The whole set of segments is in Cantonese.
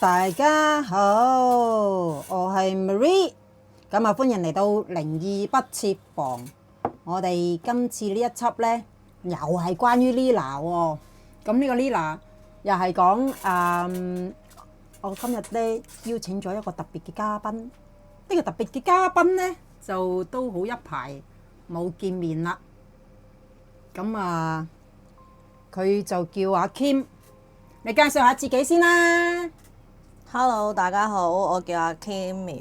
大家好，我係 Marie，咁啊歡迎嚟到靈異不設防。我哋今次呢一輯呢，又係關於 Lila 喎。咁呢個 Lila 又係講我今日呢邀請咗一個特別嘅嘉賓。呢個特別嘅嘉賓呢，就都好一排冇見面啦。咁啊，佢就叫阿 Kim，你介紹下自己先啦。Hello，大家好，我叫阿 Kim 苗。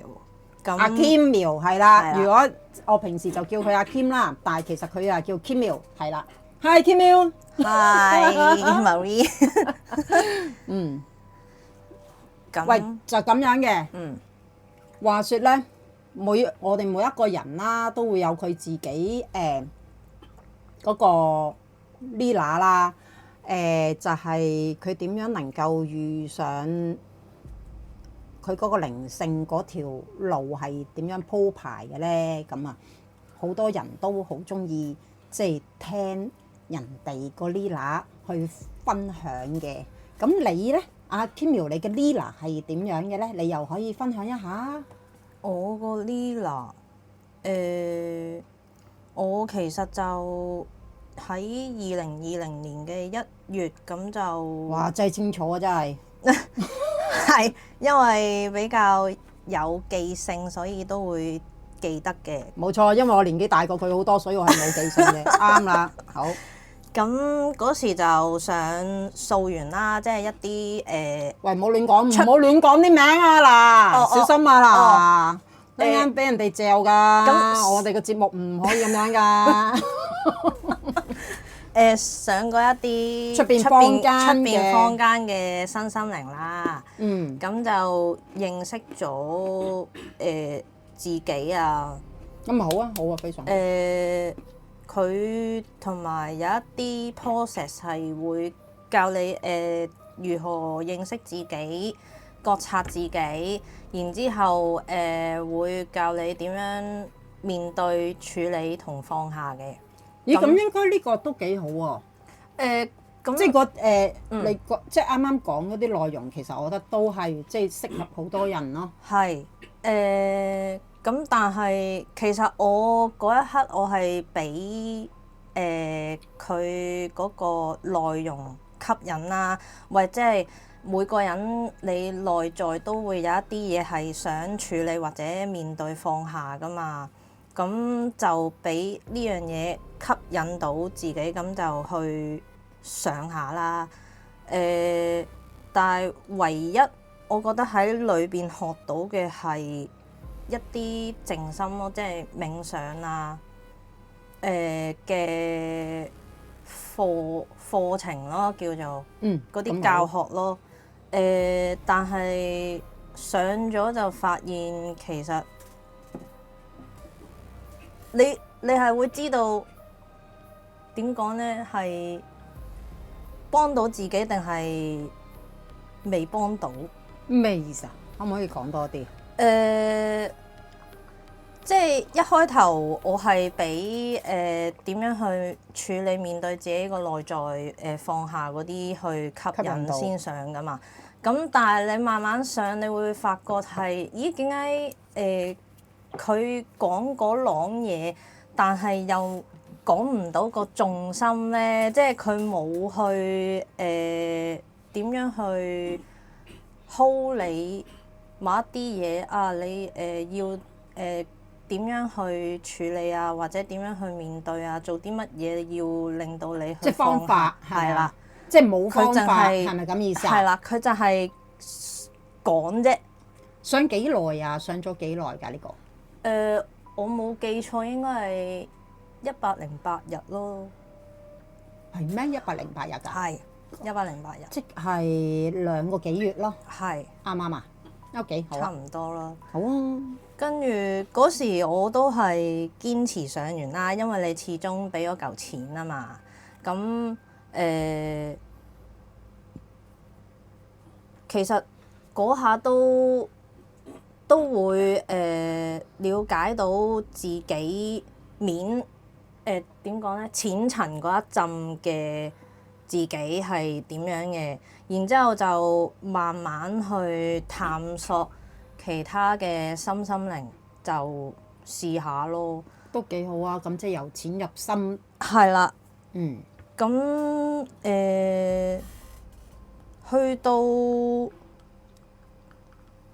咁阿 Kim 苗係啦，係啦如果我平時就叫佢阿 Kim 啦，但係其實佢啊叫 Kim 苗係啦。Hi Kim 苗 Hi Marie。嗯，咁喂，就咁樣嘅。嗯，話說咧，我哋每一個人啦，都會有佢自己嗰個 Lila 啦，就係佢點樣能夠遇上佢嗰個靈性嗰條路係點樣鋪排嘅咧？咁啊，好多人都好中意即係聽人哋個 Lila 去分享嘅。咁你咧，阿 Kim 苗，你嘅 Lila 係點樣嘅咧？你又可以分享一下。我個 Lila，我其實就喺2020年嘅1月咁就哇！真係清楚啊，真係。係因為比較有記性，所以都會記得嘅。冇錯，因為我年紀大過佢好多，所以我係冇記性嘅。啱啦，好。咁嗰時就上溯源啦，即係一啲喂，唔好亂講，唔好亂講啲名啊嗱，小心啊嗱，一陣俾人哋嚼㗎。咁我哋個節目唔可以咁樣㗎。上過一啲出邊坊間嘅身心靈啦，嗯，咁就認識咗自己啊，咁啊好啊，好啊，非常好。佢同埋有一啲 process 係會教你如何認識自己、覺察自己，然之後會教你點樣面對、處理同放下嘅。咦，咁應該呢個都幾好喎。咁即係你即係啱啱講嗰啲內容，其實我覺得都係即係適合好多人咯。係咁，但係其實我嗰一刻我係俾佢嗰個內容吸引啦，或者係每個人你內在都會有一啲嘢係想處理或者面對放下㗎嘛，咁就俾呢樣嘢吸引到自己，咁就去上下啦。但係唯一我覺得喺裏邊學到嘅係一啲靜心咯，即係冥想啊嘅課程咯，叫做嗰啲教學咯。但係上咗就發現其實你係會知道點講呢？係幫到自己定係未幫到？咩意思啊？可唔可以講多啲？即係一開頭我係俾點樣去處理面對自己個內在放下嗰啲去吸引先上㗎嘛。咁但係你慢慢上，你會發覺係咦，點解佢講嗰朗嘢，但係又講唔到個重心咧？即係佢冇去點樣去 hold 你某一啲嘢啊？你要點樣去處理啊？或者點樣去面對啊？做啲乜嘢要令到你去即係方法係啦，即係冇方佢法係咪咁意思啊？係啦，佢就係講啫。上幾耐啊？上咗幾耐㗎呢個？我冇記錯應該係108日咯。係咩？108日㗎？係108日，即係2個幾月咯。係啱唔啱啊？OK，好啊。差唔多啦。好啊。跟住嗰時我都係堅持上完啦，因為你始終俾咗嚿錢啊嘛。咁其實嗰下都會了解到自己點講呢？淺層嗰一陣嘅自己係點樣嘅，然之後就慢慢去探索其他嘅身心靈，就試下咯。都幾好啊！咁即係由淺入深。係啦。嗯。咁去到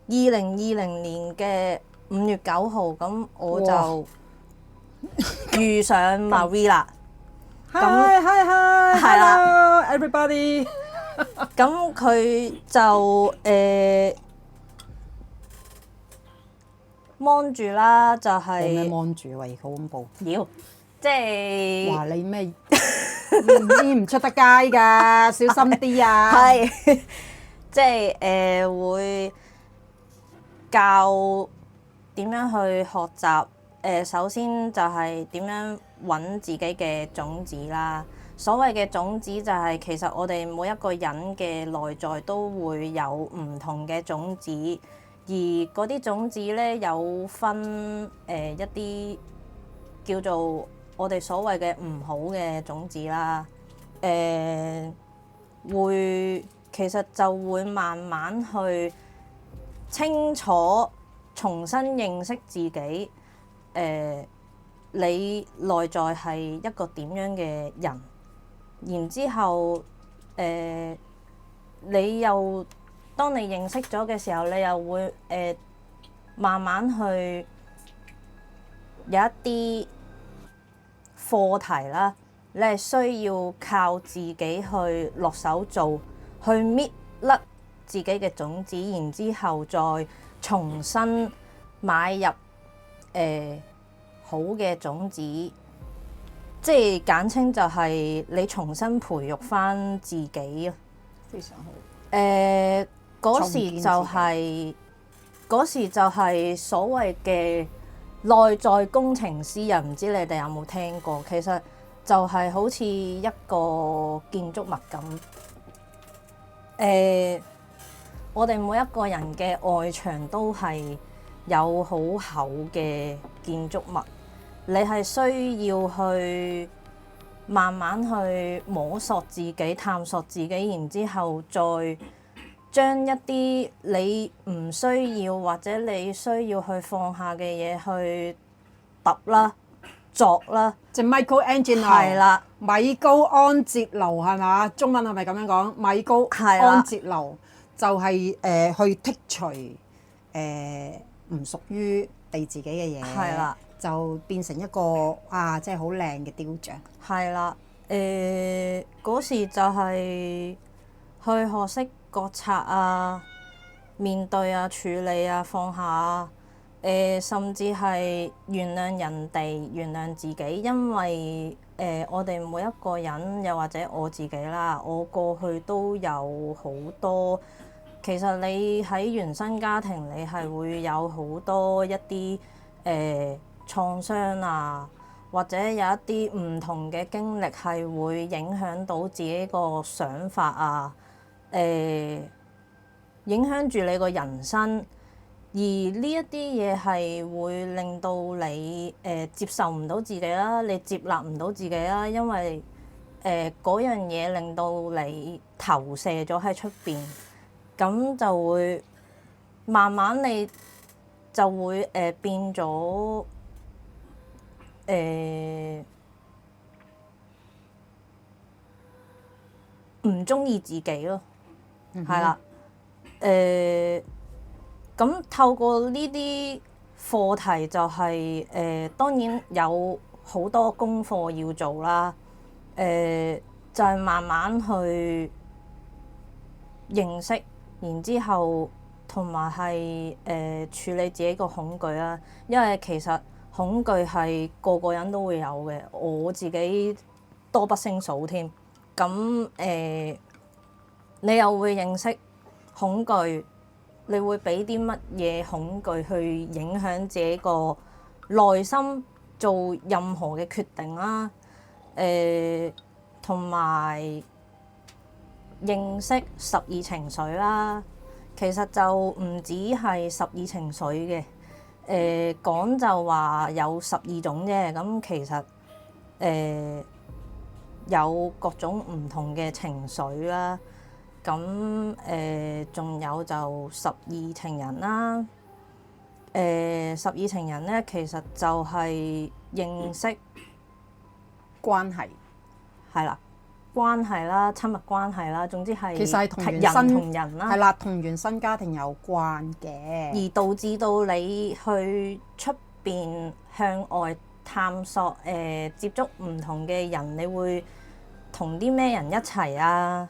2020年嘅5月9號，咁我就遇上 Marie 啦。Hi hi hi，係啦 hello everybody。咁佢就望住啦，就冇咩係望住喂，好恐怖。妖，即係話你咩？唔出得街㗎，小心啲啊！係即係會教點樣去學習。首先就係點樣揾自己嘅種子啦。所謂嘅種子就係其實我哋每一個人嘅內在都會有唔同嘅種子，而嗰啲種子咧有分一啲叫做我哋所謂嘅唔好嘅種子啦。會其實就會慢慢去清楚重新認識自己。你內在係一個點樣嘅人，然之後你又當你認識咗嘅時候，你又會慢慢去有一啲課題啦，你係需要靠自己去落手做，去搣甩自己嘅種子，然之後再重新買入好嘅種子，即係簡稱就係你重新培育返自己啊！非常好。嗰時就係所謂嘅內在工程師啊，唔知你哋有冇聽過？其實就係好似一個建築物咁。我哋每一個人嘅外牆都係有好厚嘅建築物，你係需要去慢慢去摸索自己、探索自己，然之後再將一啲你唔需要或者你需要去放下嘅嘢去揼啦、作啦。即係 Michelangelo 係啦，米高安哲羅係嘛？中文係咪咁樣講？米高安哲羅就係去剔除唔屬於你自己嘅嘢，係啦，就變成一個即係好靚嘅雕像。係啦，嗰時就係去學識覺察啊、面對啊、處理啊、放下啊，甚至係原諒人哋、原諒自己，因為我哋每一個人，又或者我自己啦，我過去都有好多。其實你喺原生家庭，你係會有好多一啲創傷啊，或者有一啲唔同嘅經歷係會影響到自己個想法啊，影響住你個人生。而呢一啲嘢係會令到你接受唔到自己啦，你接納唔到自己啦，因為嗰樣嘢令到你投射咗喺出邊。咁就會慢慢你就會變咗唔中意自己咯，係啦。咁透過呢啲課題就係當然有好多功課要做啦。就係慢慢去認識。然之後，同埋係處理自己個恐懼啦，因為其實恐懼係個個人都會有嘅，我自己多不勝數添。咁你又會認識恐懼，你會俾啲乜嘢恐懼去影響自己個內心做任何嘅決定啦？同埋認識12情緒啦，其實就唔止係12情緒嘅，講就話有12種啫。咁其實有各種唔同嘅情緒啦。咁仲有就十二情人啦。十二情人咧，其實就係認識關係係啦，關係啦，親密關係啦，總之係其實係同原人生同人啦，係啦，同原生家庭有關嘅，而導致到你去出邊向外探索，接觸唔同嘅人，你會同啲咩人一齊啊？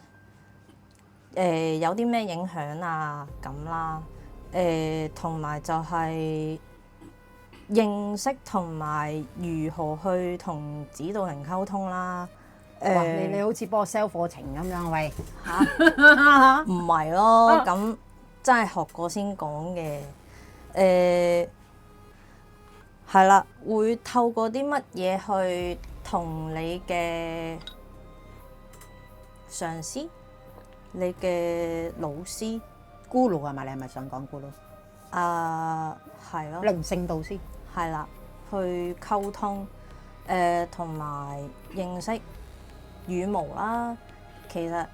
有啲咩影響啊？咁啦，同埋就係認識同埋如何去同指導靈溝通啦。哇！你好似幫我 sell 課程咁樣，喂唔係咯，咁真係學過先講嘅。係啦，會透過啲乜嘢去同你嘅上司、你嘅老師，咕嚕係咪？你係咪想講咕嚕？係咯，靈性導師係啦，去溝通，同埋認識羽毛啦。其實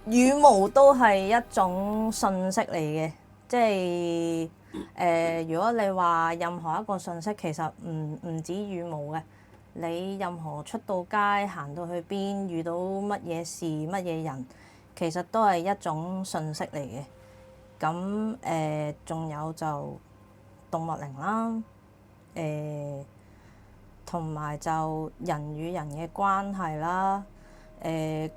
羽毛都係一種信息嚟嘅，即係如果你話任何一個信息，其實唔止羽毛嘅。你任何出到街行到去邊，遇到乜嘢事乜嘢人，其實都係一種信息嚟嘅。咁仲有就動物靈啦，同埋就人與人嘅關係啦。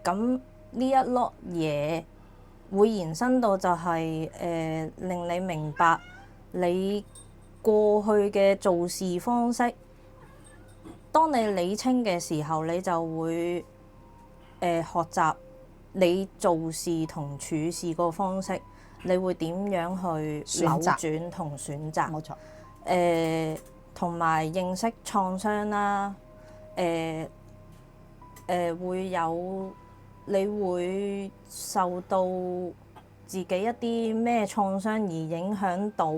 咁呢一粒嘢會延伸到就係令你明白你過去嘅做事方式。當你理清嘅時候，你就會學習你做事同處事個方式，你會點樣去扭轉同選擇？冇錯。同埋認識創傷啦。會有你會受到自己一啲咩創傷而影響到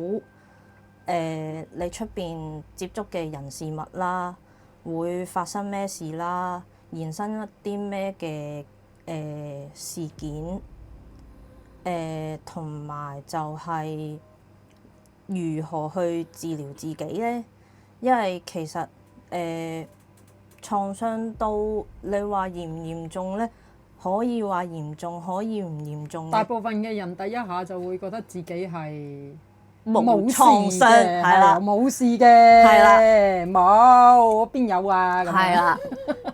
你出邊接觸嘅人事物啦。會發生咩事啦？延伸一啲咩嘅事件？同埋就係如何去治療自己呢？因為其實創傷都你話嚴唔嚴重呢？可以話嚴重，可以唔嚴重。大部分嘅人第一下就會覺得自己係冇創傷，係啦，冇事嘅，係啦，冇，我邊有啊？係啦。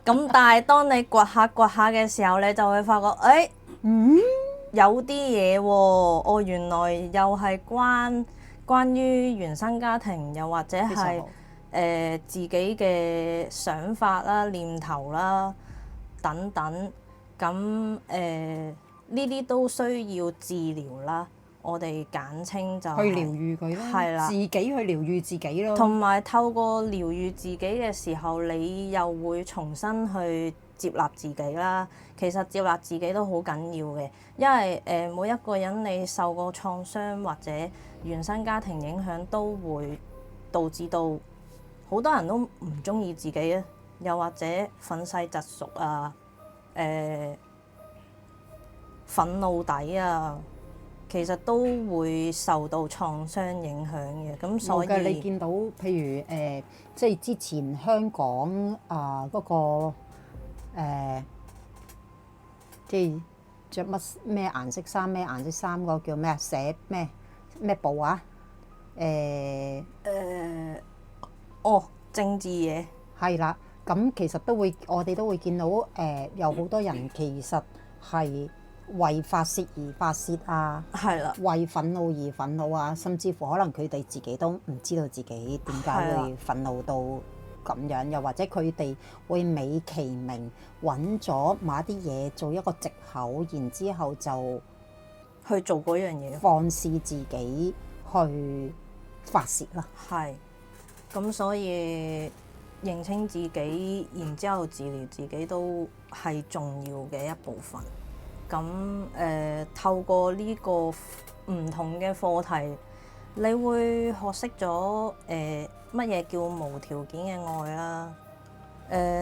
咁但係當你掘下嘅時候，你就會發覺，有啲嘢喎，原來又係關於原生家庭，又或者係自己嘅想法啦、念頭啦等等。咁呢啲都需要治療啦。我哋簡稱就去療愈佢啦，係啦，自己去療愈自己咯。同埋透過療愈自己嘅時候，你又會重新去接納自己啦。其實接納自己都好緊要嘅，因為每一個人你受過創傷或者原生家庭影響，都會導致到好多人都唔中意自己啊，又或者憤世嫉俗啊，憤怒底啊。其實都會受到創傷影響嘅，咁所以你見到譬如即係之前香港嗰個即係着乜咩顏色衫嗰個叫咩啊？寫咩部啊？政治嘢係啦，咁其實我哋都會見到有好多人其實係為發泄而發泄啊，係啦，為憤怒而憤怒啊，甚至乎可能佢哋自己都唔知道自己點解會憤怒到咁樣，又或者佢哋會美其名揾咗某一啲嘢做一個藉口，然之後就去做嗰樣嘢，放肆自己去發泄啦。係，咁所以認清自己，然之後治療自己都係重要嘅一部分。咁透過呢個唔同嘅課題，你會學識咗乜嘢叫無條件嘅愛啦。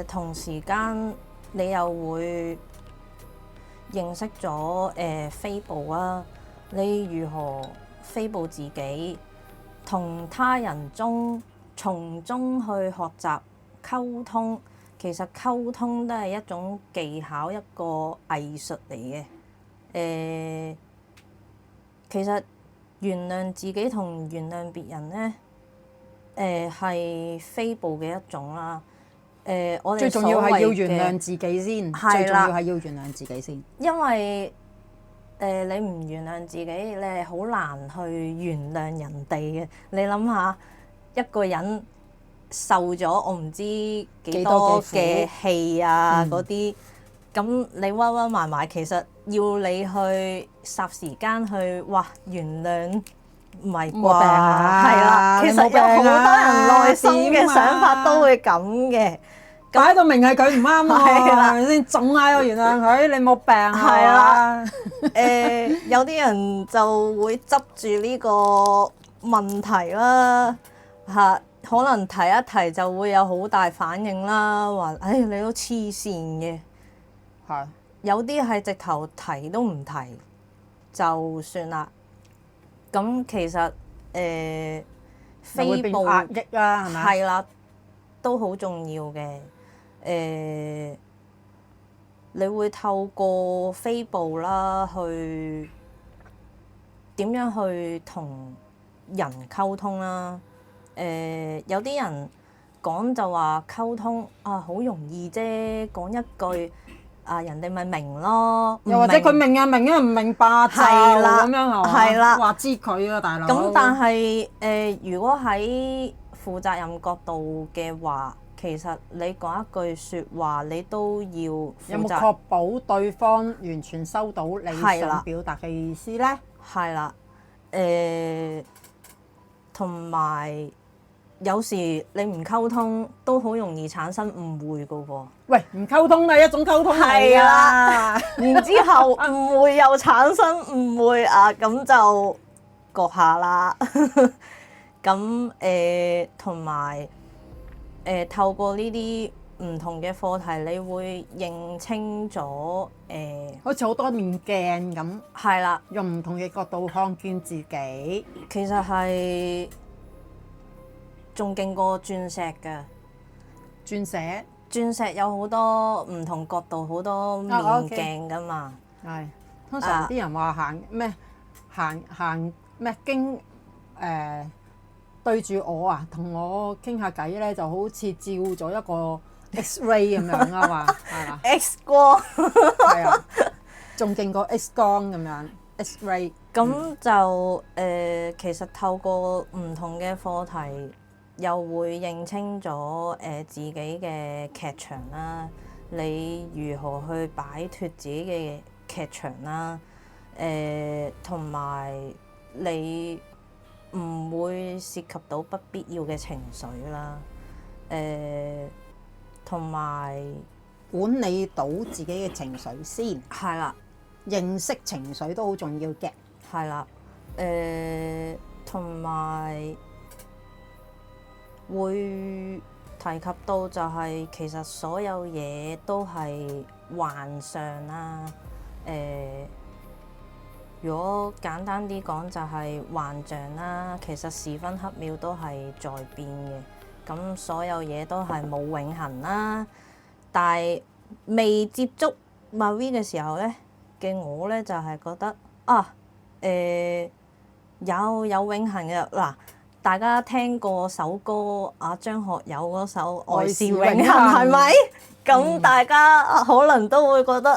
同時間你又會認識咗非暴啊，你如何非暴自己，同他人從中去學習溝通。其實溝通都係一種技巧，一個藝術嚟嘅。其實原諒自己同原諒別人咧，係非暴嘅一種啦。我哋最重要係要原諒嘅自己先，係啦最重要係要原諒自己先。因為你唔原諒自己，你係好難去原諒人哋嘅。你諗下，一個人受咗我唔知幾多嘅氣啊嗰啲，咁你屈屈埋埋，其實要你去霎時間去原諒唔係啩？冇病啊係啦，其實有好多人內心嘅想法都會咁嘅。擺到明係佢唔啱喎，係啦係咪先？總嗌我原諒佢，你冇病啊？係啦，有啲人就會執住呢個問題啦，可能提一提就會有好大反應啦，話你都黐線嘅。係有啲係直頭提都唔提就算啦。咁其實又會變非暴壓抑啦，係咪？係啦，都好重要嘅。你會透過非暴啦，去點樣去同人溝通啦？有啲人講就話溝通好容易啫，講一句人哋咪明咯。又或者佢明啊明啊，唔明白就係啦咁樣係嘛？係啦話知佢啊，大佬。咁但係如果喺負責任角度嘅話，其實你講一句説話，你都要負責。有冇確保對方完全收到你想表達嘅意思咧？係啦，同埋有時你唔溝通都好容易產生誤會噶喎。喂，唔溝通都係一種溝通嚟係㗎。啦，然之後誤會又產生誤會咁就閣下啦。咁同埋透過呢啲唔同嘅課題，你會認清咗好似好多面鏡咁，係啦，用唔同嘅角度看見自己。其實係仲勁過鑽石㗎。鑽石有好多唔同角度，好多面鏡㗎嘛。係通常啲人話行咩經對住我啊，同我傾下偈咧，就好似照咗一個 X-ray 咁樣啊嘛，係嘛？ X 光係啊，仲勁過 X 光咁樣 X-ray。咁就其實透過唔同嘅課題，又會認清咗自己嘅劇場啦。你如何去擺脱自己嘅劇場啦？同埋你唔會涉及到不必要嘅情緒啦。同埋管理到自己嘅情緒先，係啦，認識情緒都好重要嘅。係啦，同埋會提及到就係其實所有嘢都係幻象啦。如果簡單啲講就係幻象啦，其實時分刻秒都係在變嘅。咁所有嘢都係冇永恆啦。但係未接觸 Marie 嘅時候咧嘅我咧就係覺得有永恆嘅嗱。大家聽過首歌張學友嗰首《愛是永恆》係咪？咁大家可能都會覺得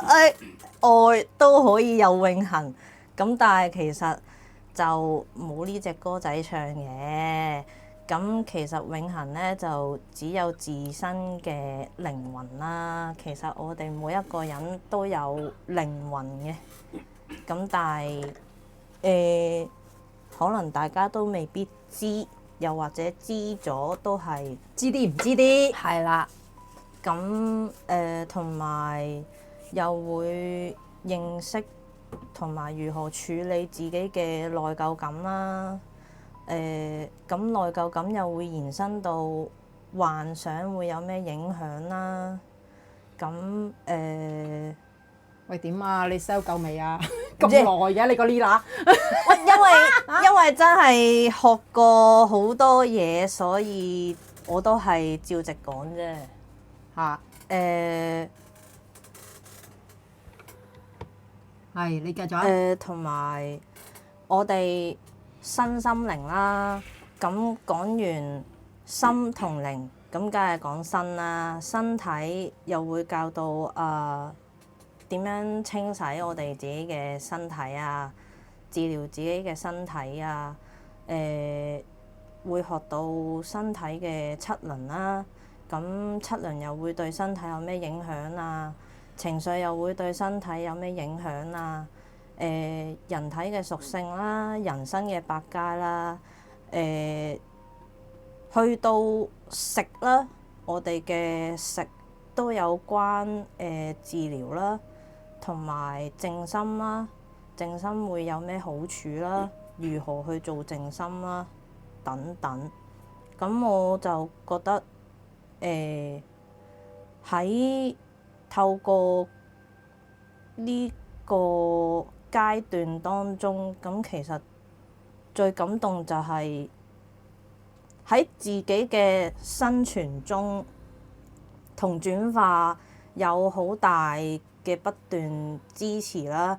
愛都可以有永恆。咁但係其實就冇呢隻歌仔唱嘅。咁其實永恆咧就只有自身嘅靈魂啦。其實我哋每一個人都有靈魂嘅。咁但係可能大家都未必知，又或者知咗都係知啲唔知啲。係啦。咁同埋又會認識同埋如何處理自己嘅內疚感啦。咁內疚感又會延伸到幻想會有咩影響啦。咁喂，點啊？你 sell 夠未啊？咁耐嘅你個 Lila，因為真係學過好多嘢，所以我都係照直講啫。嚇，係你繼續啊。同埋我哋身心靈啦，咁講完心同靈，咁梗係講身啦。身體又會教到點樣清洗我哋自己嘅身體啊，治療自己嘅身體啊，會學到身體嘅七輪啦。咁七輪又會對身體有咩影響啊？情緒又會對身體有咩影響啊？人體嘅屬性啦，人生嘅百佳啦，去到食啦，我哋嘅食都有關治療啦，同埋靜心啦，靜心會有咩好處啦？如何去做靜心啦？等等，咁我就覺得喺透過呢個階段當中，咁其實最感動就係喺自己嘅生存中同轉化有好大嘅不斷支持啦，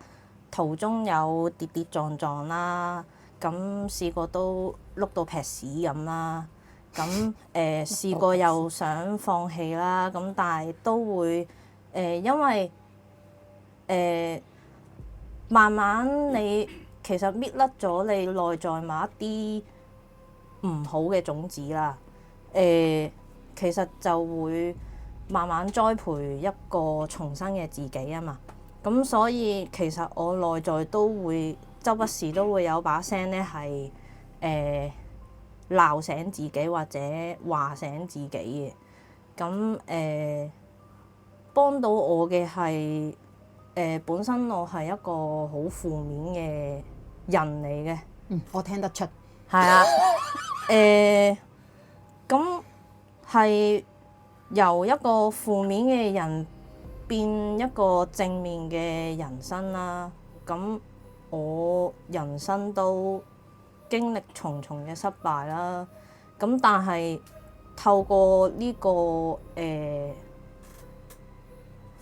途中有跌跌撞撞啦，咁試過都碌到劈屎咁啦，咁試過又想放棄啦，咁但係都會因為慢慢你其實搣甩咗你內在某一啲唔好嘅種子啦，其實就會慢慢栽培一個重生嘅自己啊嘛。咁所以其實我內在都會周不時都會有把聲咧係鬧醒自己或者話醒自己嘅。咁幫到我嘅係本身我係一個好負面嘅人嚟嘅。我聽得出。係啊，咁係由一個負面嘅人變一個正面嘅人生啦。咁我人生都經歷重重嘅失敗啦。咁但係透過呢個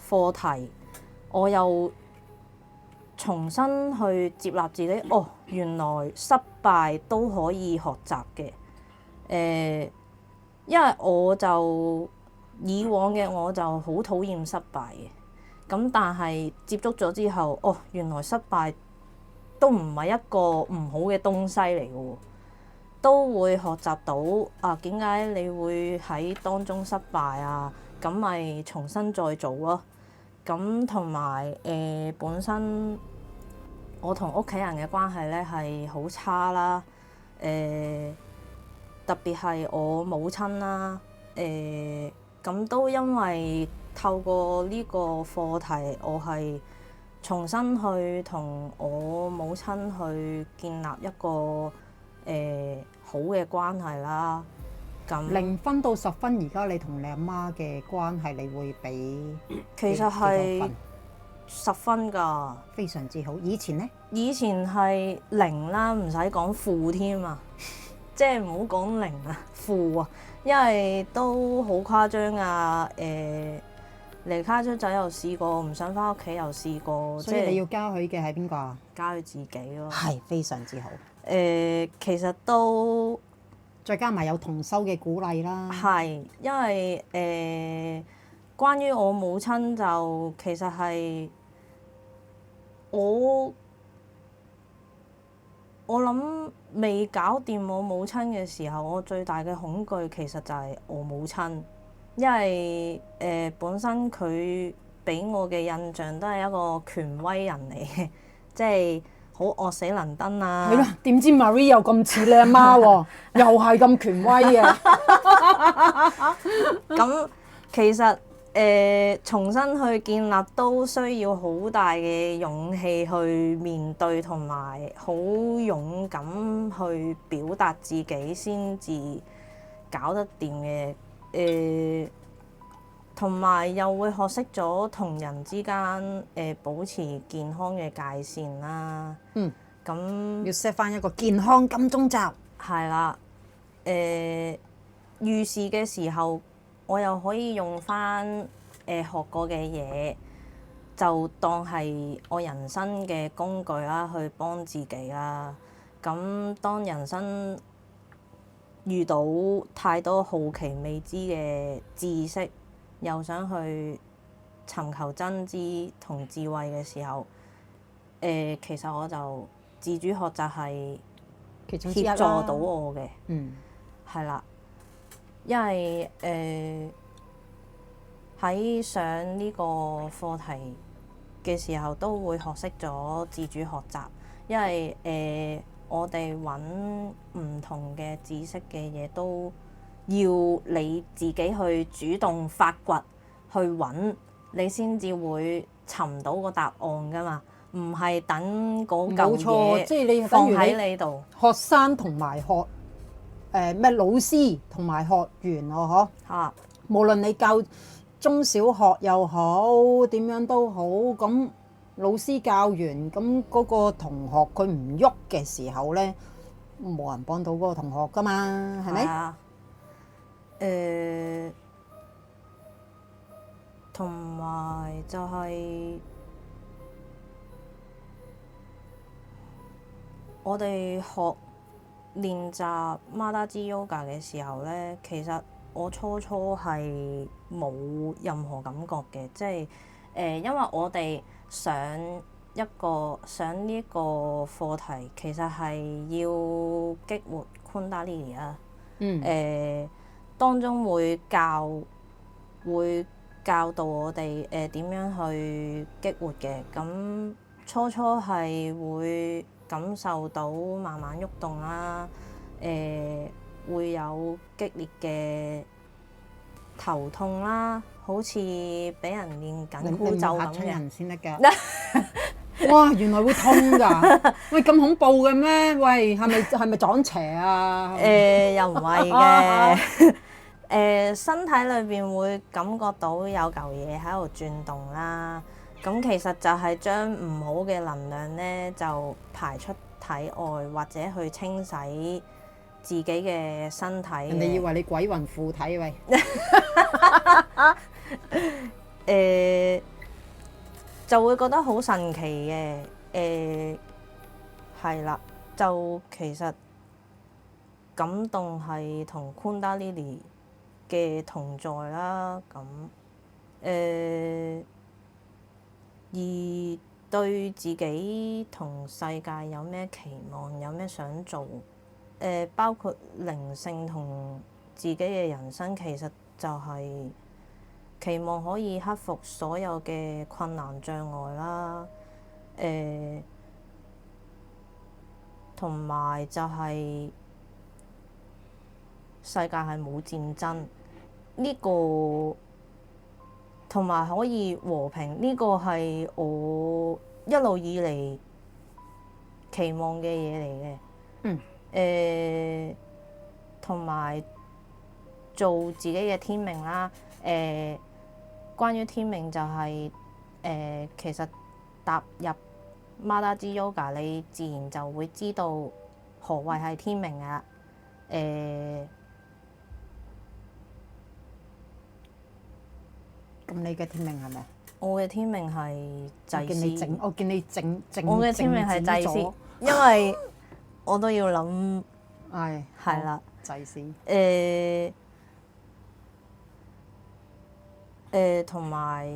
課題，我又重新去接納自己。哦，原來失敗都可以學習嘅。因為我就以往嘅我就好討厭失敗嘅。咁但係接觸咗之後，哦，原來失敗都唔係一個唔好嘅東西嚟嘅喎，都會學習到點解你會喺當中失敗啊？咁咪重新再做咯。咁同埋本身我同屋企人嘅關係咧係好差啦，特別係我母親啦，咁都因為透過呢個課題，我係重新去同我母親去建立一個好嘅關係啦。咁0分到10分，而家你同你阿媽嘅關係，你會俾其實係10分㗎，非常之好。以前呢？以前係0啦，唔使講負添啊，即係唔好講0啊，負啊，因為都好誇張啊。離家出走又試過，唔想返屋企又試過，所以你要加許嘅係邊個啊？加佢自己咯。係非常之好。其實都再加埋有同修嘅鼓勵啦。係，因為關於我母親就其實係我諗未搞掂我母親嘅時候，我最大嘅恐懼其實就係我母親，因為本身佢俾我嘅印象都係一個權威人嚟嘅，即係好惡死能登啊！係咯，點知 Marie 又咁似你阿媽喎，又係咁權威嘅。咁其實重新去建立都需要好大嘅勇氣去面對，同埋好勇敢去表達自己先至搞得掂嘅。同埋又會學識咗同人之間保持健康嘅界線啦。咁要 set 翻一個健康金鐘罩。係啦。遇事嘅時候，我又可以用翻學過嘅嘢，就當係我人生嘅工具啦，去幫自己啦。咁當人生遇到太多好奇未知嘅知識，又想去尋求真知同智慧嘅時候，其實我就自主學習係協助到我嘅。係啦，因為喺上呢個課題嘅時候都會學識咗自主學習，因為我哋揾唔同嘅知識嘅嘢都要你自己去主動發掘去揾，你先至會尋到個答案㗎嘛，唔係等嗰嚿嘢即係你放喺你度。學生同埋學咩老師同埋學員嗬，無論你教中小學又好，點樣都好，咁老師教完，咁嗰個同學佢唔喐嘅時候咧，冇人幫到嗰個同學噶嘛，係咪？同埋就係我哋學練習 Madaji Yoga 嘅時候咧，其實我初係冇任何感覺嘅，即係因為我哋上呢個課題，其實係要激活 Kundalini 啊。當中會教導我哋點樣去激活嘅。咁初係會感受到慢慢喐動啦，會有激烈嘅頭痛啦，好似俾人練緊箍咒咁嘅。人先得㗎。哇！原來會痛㗎。喂，咁恐怖嘅咩？喂，係咪撞邪啊？又唔係嘅。身體裏邊會感覺到有嚿嘢喺度轉動啦。咁其實就係將唔好嘅能量咧，就排出體外，或者去清洗自己嘅身體。人哋以為你鬼魂附體喂。就會覺得好神奇嘅。係啦，就其實感動係同 Kundalini 嘅同在啦。咁而對自己同世界有咩期望，有咩想做，包括靈性同自己嘅人生，其實就係期望可以克服所有嘅困難障礙啦。同埋就係世界係冇戰爭，呢個同埋可以和平，呢個係我一路以嚟期望嘅嘢嚟嘅。同埋做自己嘅天命啦。關於天命就係其實踏入 Madaji Yoga， 你自然就會知道何謂係天命㗎啦。咁你嘅天命係咪？我嘅天命係祭司。我見你整。我嘅天命係祭司，因為我都要諗。係啦。祭司。同埋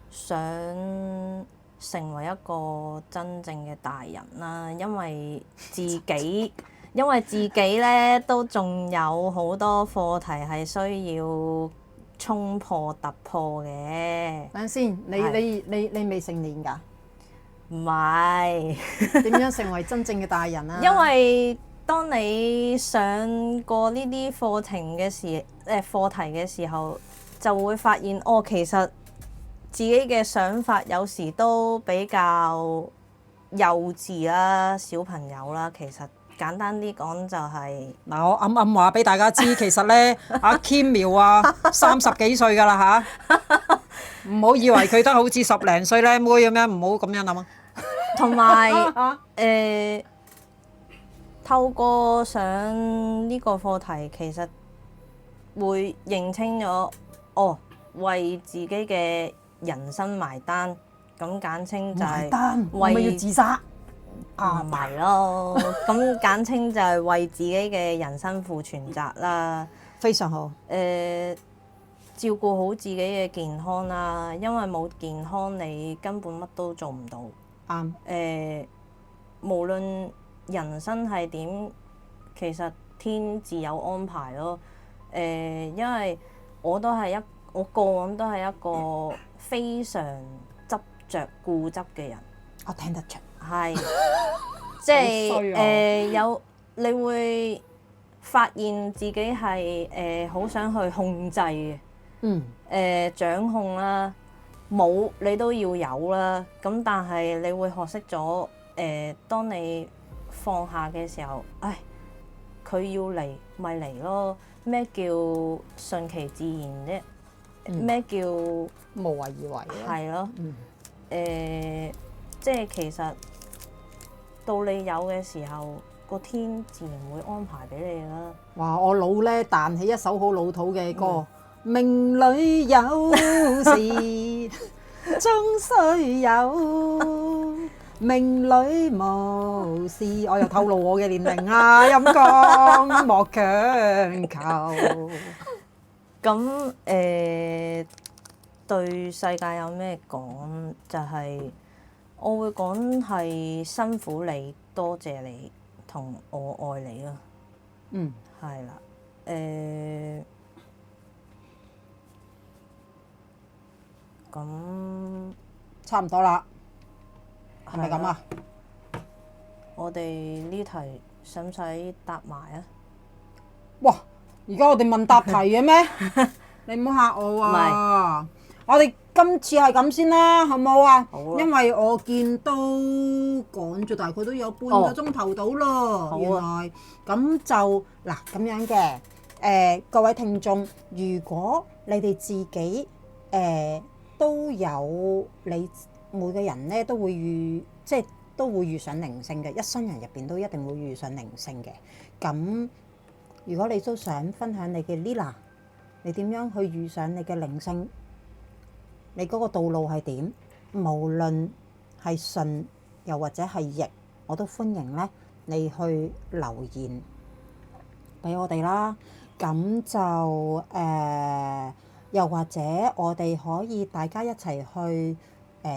想成為一個真正嘅大人啦，因為自己咧都仲有好多課題係需要衝破突破嘅。等陣先，你未成年㗎？唔係。點樣成為真正嘅大人啊？因為當你上過呢啲課題嘅時候，就會發現其實自己嘅想法有時都比較幼稚啦，小朋友啦，其實簡單啲講就係、嗱，我暗暗話俾大家知，其實咧阿 Kim 苗啊30幾歲㗎啦嚇，唔好以為佢得好似10零歲靚妹咁樣，唔好咁樣諗啊。同埋透過上呢個課題，其實會認清咗，為自己嘅人生埋單，咁簡稱就係為乜要自殺？唔係咯，咁簡稱就係為自己嘅人生負全責啦。非常好。照顧好自己嘅健康啦，因為冇健康你根本乜都做唔到。啱。無論人生係點，其實天自有安排咯。因為我過往都係一個非常執着固執嘅人。我聽得出。係，即係你會發現自己係好想去控制嘅，掌控啦，冇你都要有啦。咁但係你會學識咗當你放下嘅時候，佢要嚟咪嚟咯。咩叫順其自然啫？咩叫無為而為？係咯。即係其實到你有嘅時候，個天自然會安排俾你啦。哇！我腦咧彈起一首好老土嘅歌，命裏有時終須有，命裏無事。我又透露我嘅年齡啦，陰公莫強求。咁對世界有咩講？就係我會講係辛苦你，多謝你，同我愛你咯。係啦。咁差唔多啦，係咪咁啊？我哋呢題使唔使答埋啊？哇！而家我哋問答題嘅咩？你唔好嚇我啊！我哋今次係咁先啦，好唔好啊？好啊。因為我見都講咗大概都有半個鐘頭到咯，原來咁就嗱咁樣嘅。各位聽眾，如果你哋自己都有，你每個人咧都會遇上靈性嘅，一生人入邊都一定會遇上靈性嘅。咁如果你都想分享你嘅 Lila， 你點樣去遇上你嘅靈性？你嗰個道路係點？無論係順又或者係逆，我都歡迎咧你去留言俾我哋啦。咁就又或者我哋可以大家一齊去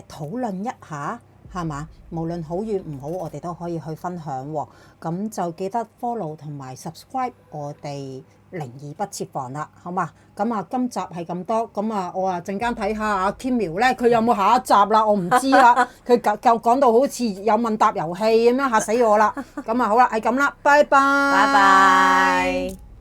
討論一下，係嘛？無論好與唔好，我哋都可以去分享喎。咁就記得 follow 同埋 subscribe 我哋靈異不設防啦，好嘛？咁啊，今集係咁多，咁啊，我啊陣間睇下阿 Kim 苗咧，佢有冇下一集啦？我唔知啦。佢講到好似有問答遊戲咁樣，嚇死我啦！咁啊，好啦，係咁啦，拜拜。拜拜。